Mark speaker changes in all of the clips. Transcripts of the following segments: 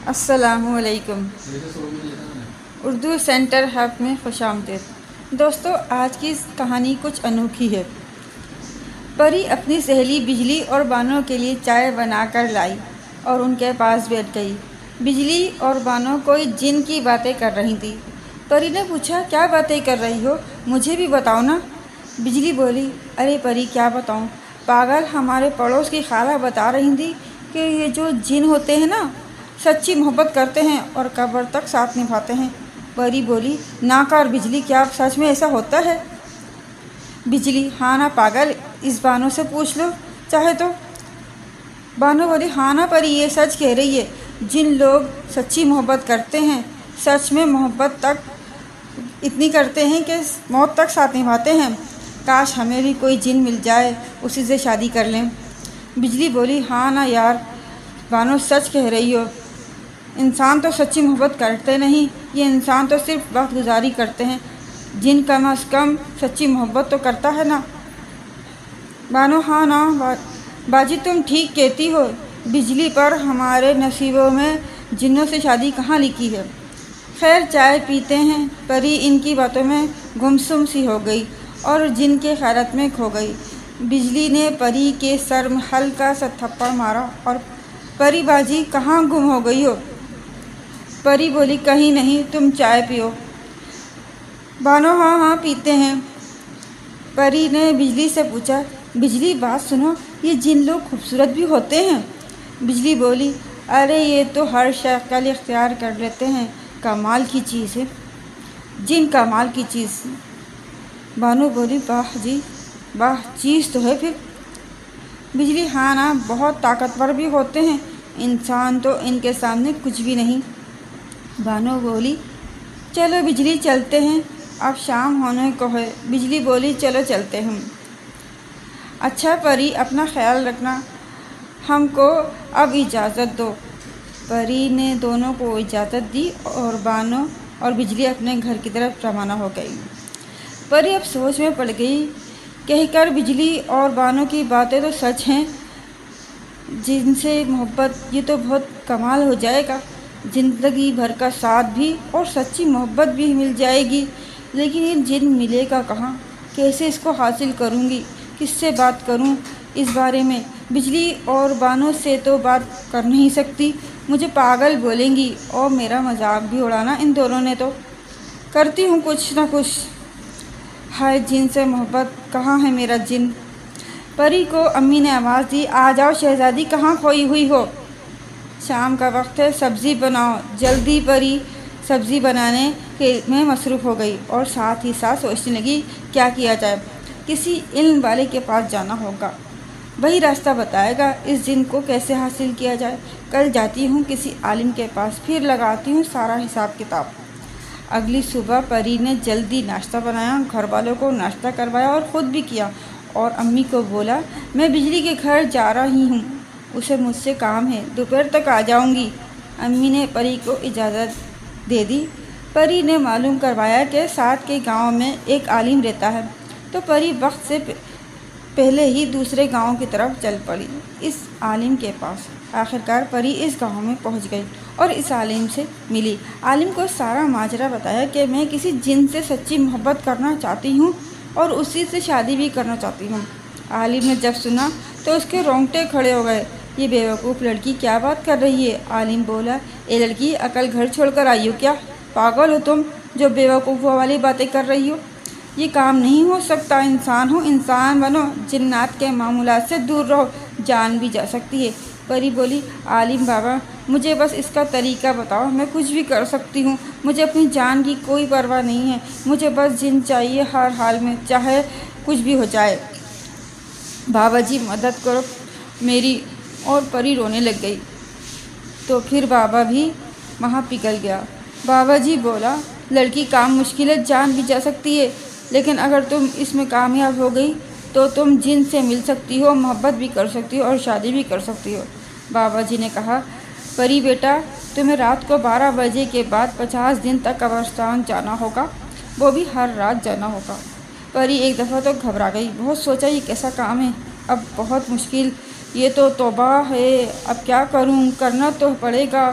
Speaker 1: السلام علیکم۔ Urdu centre hub میں خوش آمدید۔ دوستو، آج کی کہانی کچھ انوکھی ہے۔ پری اپنی سہیلی بجلی اور بانو کے لیے چائے بنا کر لائی اور ان کے پاس بیٹھ گئی۔ بجلی اور بانو کوئی جن کی باتیں کر رہی تھیں۔ پری نے پوچھا، کیا باتیں کر رہی ہو؟ مجھے بھی بتاؤ نا۔ بجلی بولی، ارے پری، کیا بتاؤں؟ پاگل، ہمارے پڑوس کی خالہ بتا رہی تھی کہ یہ جو جن ہوتے ہیں نا، سچی محبت کرتے ہیں اور قبر تک ساتھ نبھاتے ہیں۔ پری بولی، ناکار بجلی، کیا سچ میں ایسا ہوتا ہے؟ بجلی، ہاں نا پاگل، اس بانو سے پوچھ لو چاہے تو۔ بانو بولی، ہاں نا پری، یہ سچ کہہ رہی ہے۔ جن لوگ سچی محبت کرتے ہیں، سچ میں محبت تک اتنی کرتے ہیں کہ موت تک ساتھ نبھاتے ہیں۔ کاش ہمیں بھی کوئی جن مل جائے، اسی سے شادی کر لیں۔ بجلی بولی، ہاں نا یار بانو، سچ کہہ رہی ہو۔ انسان تو سچی محبت کرتے نہیں، یہ انسان تو صرف وقت گزاری کرتے ہیں۔ جن کم از کم سچی محبت تو کرتا ہے نا۔ بانو، ہاں نا باجی، تم ٹھیک کہتی ہو۔ بجلی، پر ہمارے نصیبوں میں جنوں سے شادی کہاں لکھی ہے؟ خیر، چائے پیتے ہیں۔ پری ان کی باتوں میں گمسم سی ہو گئی اور جن کے خیالات میں کھو گئی۔ بجلی نے پری کے سر میں ہلکا سا تھپڑ مارا اور، پری باجی، کہاں گم ہو گئی ہو؟ پری بولی، کہیں نہیں، تم چائے پیو۔ بانو، ہاں ہاں پیتے ہیں۔ پری نے بجلی سے پوچھا، بجلی بات سنو، یہ جن لوگ خوبصورت بھی ہوتے ہیں؟ بجلی بولی، ارے یہ تو ہر شکل اختیار کر لیتے ہیں، کمال کی چیز ہے۔ جن کمال کی چیز۔ بانو بولی، واہ جی واہ، چیز تو ہے پھر۔ بجلی، ہاں نا، بہت طاقتور بھی ہوتے ہیں، انسان تو ان کے سامنے کچھ بھی نہیں۔ بانو بولی، چلو بجلی چلتے ہیں، اب شام ہونے کو ہے۔ بجلی بولی، چلو چلتے ہیں۔ اچھا پری، اپنا خیال رکھنا، ہم کو اب اجازت دو۔ پری نے دونوں کو اجازت دی اور بانو اور بجلی اپنے گھر کی طرف روانہ ہو گئی۔ پری اب سوچ میں پڑ گئی، کہہ کر بجلی اور بانو کی باتیں تو سچ ہیں، جن سے محبت، یہ تو بہت کمال ہو جائے گا، زندگی بھر کا ساتھ بھی اور سچی محبت بھی مل جائے گی۔ لیکن یہ جن ملے گا کہاں؟ کیسے اس کو حاصل کروں گی؟ کس سے بات کروں اس بارے میں؟ بجلی اور بانو سے تو بات کر نہیں سکتی، مجھے پاگل بولیں گی اور میرا مذاق بھی اڑانا ان دونوں نے تو۔ کرتی ہوں کچھ نہ کچھ۔ ہائے، جن سے محبت، کہاں ہے میرا جن؟ پری کو امی نے آواز دی، آ جاؤ شہزادی، کہاں کھوئی ہوئی ہو؟ شام کا وقت ہے، سبزی بناؤ جلدی۔ پری سبزی بنانے میں مصروف ہو گئی اور ساتھ ہی ساتھ سوچنے لگی، کیا کیا جائے؟ کسی علم والے کے پاس جانا ہوگا، وہی راستہ بتائے گا اس جن کو کیسے حاصل کیا جائے۔ کل جاتی ہوں کسی عالم کے پاس، پھر لگاتی ہوں سارا حساب کتاب۔ اگلی صبح پری نے جلدی ناشتہ بنایا، گھر والوں کو ناشتہ کروایا اور خود بھی کیا، اور امی کو بولا، میں بجلی کے گھر جا رہی ہوں، اسے مجھ سے کام ہے، دوپہر تک آ جاؤں گی۔ امی نے پری کو اجازت دے دی۔ پری نے معلوم کروایا کہ ساتھ کے گاؤں میں ایک عالم رہتا ہے، تو پری وقت سے پہلے ہی دوسرے گاؤں کی طرف چل پڑی اس عالم کے پاس۔ آخرکار پری اس گاؤں میں پہنچ گئی اور اس عالم سے ملی۔ عالم کو سارا ماجرا بتایا کہ میں کسی جن سے سچی محبت کرنا چاہتی ہوں اور اسی سے شادی بھی کرنا چاہتی ہوں۔ عالم نے جب سنا تو اس کے رونگٹے کھڑے ہو گئے۔ یہ بیوقوف لڑکی کیا بات کر رہی ہے؟ عالم بولا، اے لڑکی، عقل گھر چھوڑ کر آئی ہو کیا؟ پاگل ہو تم جو بیوقوفوں والی باتیں کر رہی ہو؟ یہ کام نہیں ہو سکتا، انسان ہو، انسان بنو، جنات کے معمولات سے دور رہو، جان بھی جا سکتی ہے۔ پری بولی، عالم بابا، مجھے بس اس کا طریقہ بتاؤ، میں کچھ بھی کر سکتی ہوں، مجھے اپنی جان کی کوئی پرواہ نہیں ہے، مجھے بس جن چاہیے ہر حال میں، چاہے کچھ بھی ہو جائے۔ بابا جی مدد کرو میری۔ اور پری رونے لگ گئی۔ تو پھر بابا بھی وہاں پگھل گیا۔ بابا جی بولا، لڑکی، کام مشکل ہے، جان بھی جا سکتی ہے، لیکن اگر تم اس میں کامیاب ہو گئی تو تم جن سے مل سکتی ہو، محبت بھی کر سکتی ہو اور شادی بھی کر سکتی ہو۔ بابا جی نے کہا، پری بیٹا، تمہیں رات کو 12 بجے کے بعد 50 دن تک قبرستان جانا ہوگا، وہ بھی ہر رات جانا ہوگا۔ پری ایک دفعہ تو گھبرا گئی، بہت سوچا یہ کیسا کام ہے، اب بہت مشکل، یہ تو توبہ ہے، اب کیا کروں، کرنا تو پڑے گا،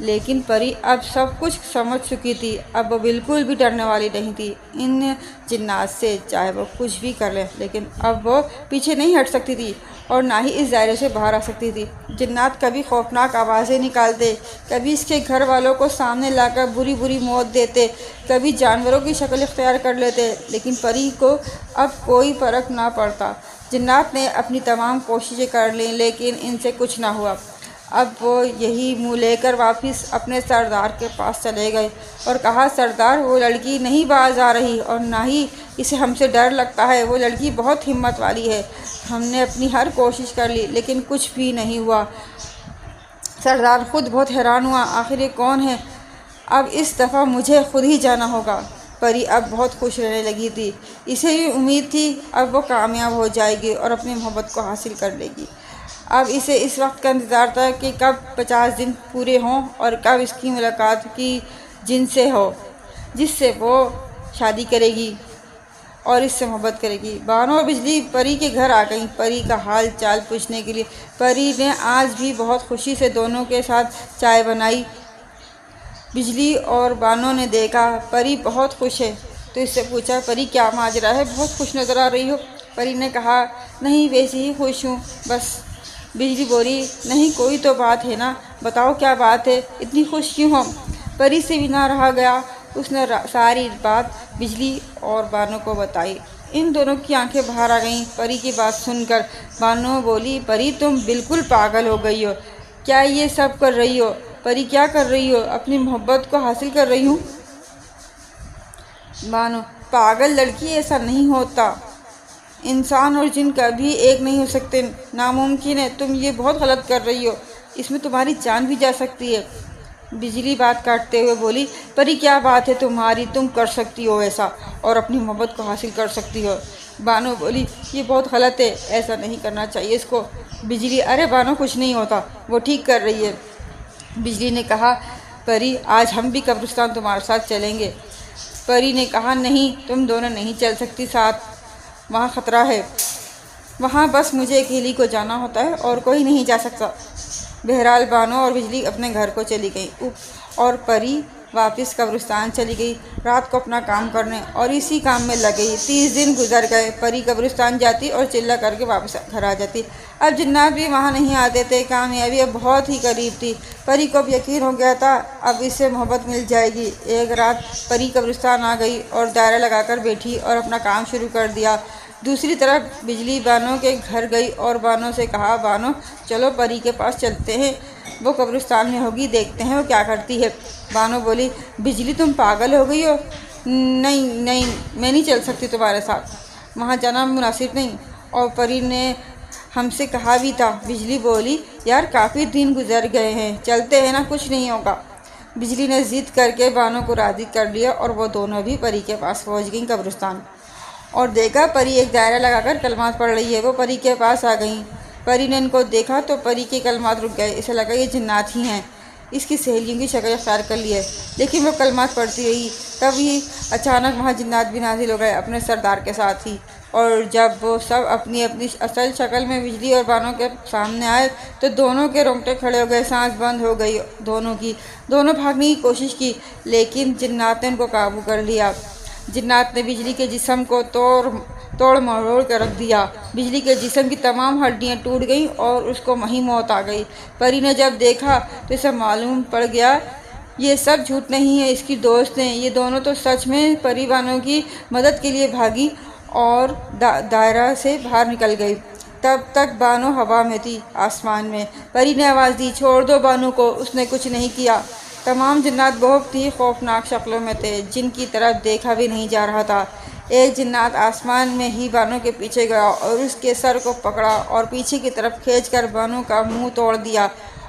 Speaker 1: لیکن پری اب سب کچھ سمجھ چکی تھی، اب وہ بالکل بھی ڈرنے والی نہیں تھی ان جنات سے، چاہے وہ کچھ بھی کر لیں، لیکن اب وہ پیچھے نہیں ہٹ سکتی تھی اور نہ ہی اس دائرے سے باہر آ سکتی تھی۔ جنات کبھی خوفناک آوازیں نکالتے، کبھی اس کے گھر والوں کو سامنے لا کر بری بری موت دیتے، کبھی جانوروں کی شکل اختیار کر لیتے، لیکن پری کو اب کوئی فرق نہ پڑتا۔ جنات نے اپنی تمام کوششیں کر لیں لیکن ان سے کچھ نہ ہوا۔ اب وہ یہی منہ لے کر واپس اپنے سردار کے پاس چلے گئے اور کہا، سردار، وہ لڑکی نہیں باز آ رہی اور نہ ہی اسے ہم سے ڈر لگتا ہے۔ وہ لڑکی بہت ہمت والی ہے، ہم نے اپنی ہر کوشش کر لی لیکن کچھ بھی نہیں ہوا۔ سردار خود بہت حیران ہوا، آخر یہ کون ہے؟ اب اس دفعہ مجھے خود ہی جانا ہوگا۔ پری اب بہت خوش رہنے لگی تھی، اسے بھی امید تھی اب وہ کامیاب ہو جائے گی اور اپنی محبت کو حاصل کر لے گی۔ اب اسے اس وقت کا انتظار تھا کہ کب 50 دن پورے ہوں اور کب اس کی ملاقات کی جن سے ہو جس سے وہ شادی کرے گی اور اس سے محبت کرے گی۔ بانو اور بجلی پری کے گھر آ گئیں پری کا حال چال پوچھنے کے لیے۔ پری نے آج بھی بہت خوشی سے دونوں کے ساتھ چائے بنائی۔ بجلی اور بانو نے دیکھا پری بہت خوش ہے تو اس سے پوچھا، پری کیا ماجرا ہے، بہت خوش نظر آ رہی ہو؟ پری نے کہا، نہیں ویسے ہی خوش ہوں بس۔ بجلی بولی، نہیں کوئی تو بات ہے نا، بتاؤ کیا بات ہے، اتنی خوش کیوں ہو؟ پری سے بھی نہ رہا گیا، اس نے ساری بات بجلی اور بانو کو بتائی۔ ان دونوں کی آنکھیں باہر آ گئیں پری کی بات سن کر۔ بانو بولی، پری تم بالکل پاگل ہو گئی ہو، کیا یہ سب کر رہی ہو؟ پری کیا کر رہی ہو؟ اپنی محبت کو حاصل کر رہی ہوں۔ بانو، پاگل لڑکی، ایسا نہیں ہوتا، انسان اور جن کبھی ایک نہیں ہو سکتے، ناممکن ہے، تم یہ بہت غلط کر رہی ہو، اس میں تمہاری جان بھی جا سکتی ہے۔ بجلی بات کاٹتے ہوئے بولی، پری کیا بات ہے تمہاری، تم کر سکتی ہو ایسا اور اپنی محبت کو حاصل کر سکتی ہو۔ بانو بولی، یہ بہت غلط ہے، ایسا نہیں کرنا چاہیے اس کو۔ بجلی، ارے بانو کچھ نہیں ہوتا، وہ ٹھیک کر رہی ہے۔ بجلی نے کہا، پری آج ہم بھی قبرستان تمہارے ساتھ چلیں گے۔ پری نے کہا، نہیں تم دونوں نہیں چل سکتی ساتھ، وہاں خطرہ ہے، وہاں بس مجھے اکیلی کو جانا ہوتا ہے اور کوئی نہیں جا سکتا۔ بہرحال بانو اور بجلی اپنے گھر کو چلی گئیں اور پری واپس قبرستان چلی گئی رات کو اپنا کام کرنے اور اسی کام میں لگ گئی۔ 30 دن گزر گئے، پری قبرستان جاتی اور چلہ کر کے واپس گھر آ جاتی۔ اب جنات بھی وہاں نہیں آتے تھے، کامیابی اب بہت ہی قریب تھی۔ پری کو اب یقین ہو گیا تھا اب اس سے محبت مل جائے گی۔ ایک رات پری قبرستان آ گئی اور دائرہ لگا کر بیٹھی اور اپنا کام شروع کر دیا۔ دوسری طرف بجلی بانو کے گھر گئی اور بانو سے کہا، بانو چلو پری کے پاس چلتے ہیں، وہ قبرستان میں ہوگی، دیکھتے ہیں وہ کیا کرتی ہے۔ بانو بولی، بجلی تم پاگل ہو گئی ہو، نہیں نہیں میں نہیں چل سکتی تمہارے ساتھ، وہاں جانا مناسب نہیں، اور پری نے ہم سے کہا بھی تھا۔ بجلی بولی، یار کافی دن گزر گئے ہیں، چلتے ہیں نا، کچھ نہیں ہوگا۔ بجلی نے ضد کر کے بانو کو راضی کر لیا اور وہ دونوں بھی پری کے پاس پہنچ گئیں قبرستان اور دیکھا پری ایک دائرہ لگا کر کلمات پڑھ رہی ہے۔ وہ پری کے پاس آ گئیں۔ پری نے ان کو دیکھا تو پری کے کلمات رک گئے، اسے لگا یہ جنات ہی ہیں، اس کی سہیلیوں کی شکل اختیار کر لی ہے، لیکن وہ کلمات پڑھتی رہی۔ تبھی اچانک وہاں جنات بھی نازل ہو گئے اپنے سردار کے ساتھ ہی، اور جب وہ سب اپنی اپنی اصل شکل میں بجلی اور بانو کے سامنے آئے تو دونوں کے رونگٹے کھڑے ہو گئے، سانس بند ہو گئی دونوں کی۔ دونوں بھاگنے کی کوشش کی لیکن جنات نے ان کو قابو کر لیا۔ جنات نے بجلی کے جسم کو توڑ مروڑ کر رکھ دیا، بجلی کے جسم کی تمام ہڈیاں ٹوٹ گئیں اور اس کو وہیں موت آ گئی۔ پری نے جب دیکھا تو اسے معلوم پڑ گیا یہ سب جھوٹ نہیں ہے، اس کی دوست ہیں، یہ دونوں تو سچ میں۔ پری بانو کی مدد کے لیے بھاگی اور دائرہ سے باہر نکل گئی۔ تب تک بانو ہوا میں تھی، آسمان میں۔ پری نے آواز دی، چھوڑ دو بانو کو، اس نے کچھ نہیں کیا۔ تمام جنات بہت ہی خوفناک شکلوں میں تھے جن کی طرف دیکھا بھی نہیں جا رہا تھا۔ ایک جنات آسمان میں ہی بانو کے پیچھے گیا اور اس کے سر کو پکڑا اور پیچھے کی طرف کھینچ کر بانو کا منہ توڑ دیا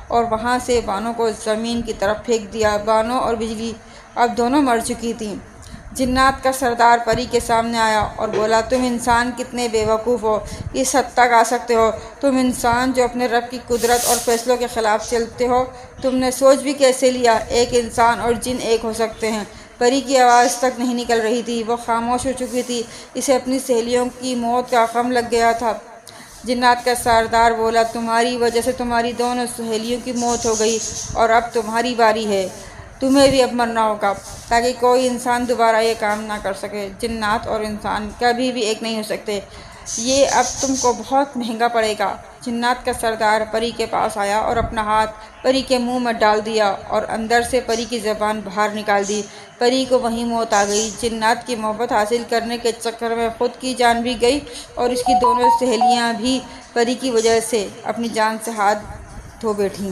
Speaker 1: اور وہاں سے بانو کو زمین کی طرف پھینک دیا۔ بانو اور بجلی اب دونوں مر چکی تھیں۔ جنات کا سردار پری کے سامنے آیا اور بولا، تم انسان کتنے بے وقوف ہو، اس حد تک آ سکتے ہو، تم انسان جو اپنے رب کی قدرت اور فیصلوں کے خلاف چلتے ہو، تم نے سوچ بھی کیسے لیا ایک انسان اور جن ایک ہو سکتے ہیں؟ پری کی آواز تک نہیں نکل رہی تھی، وہ خاموش ہو چکی تھی، اسے اپنی سہیلیوں کی موت کا غم لگ گیا تھا۔ جنات کا سردار بولا، تمہاری وجہ سے تمہاری دونوں سہیلیوں کی موت ہو گئی اور اب تمہاری باری ہے، تمہیں بھی اب مرنا ہوگا تاکہ کوئی انسان دوبارہ یہ کام نہ کر سکے۔ جنات اور انسان کبھی بھی ایک نہیں ہو سکتے، یہ اب تم کو بہت مہنگا پڑے گا۔ جنات کا سردار پری کے پاس آیا اور اپنا ہاتھ پری کے منہ میں ڈال دیا اور اندر سے پری کی زبان باہر نکال دی۔ پری کو وہیں موت آ گئی۔ جنات کی محبت حاصل کرنے کے چکر میں خود کی جان بھی گئی اور اس کی دونوں سہیلیاں بھی پری کی وجہ سے اپنی جان سے ہاتھ دھو بیٹھیں۔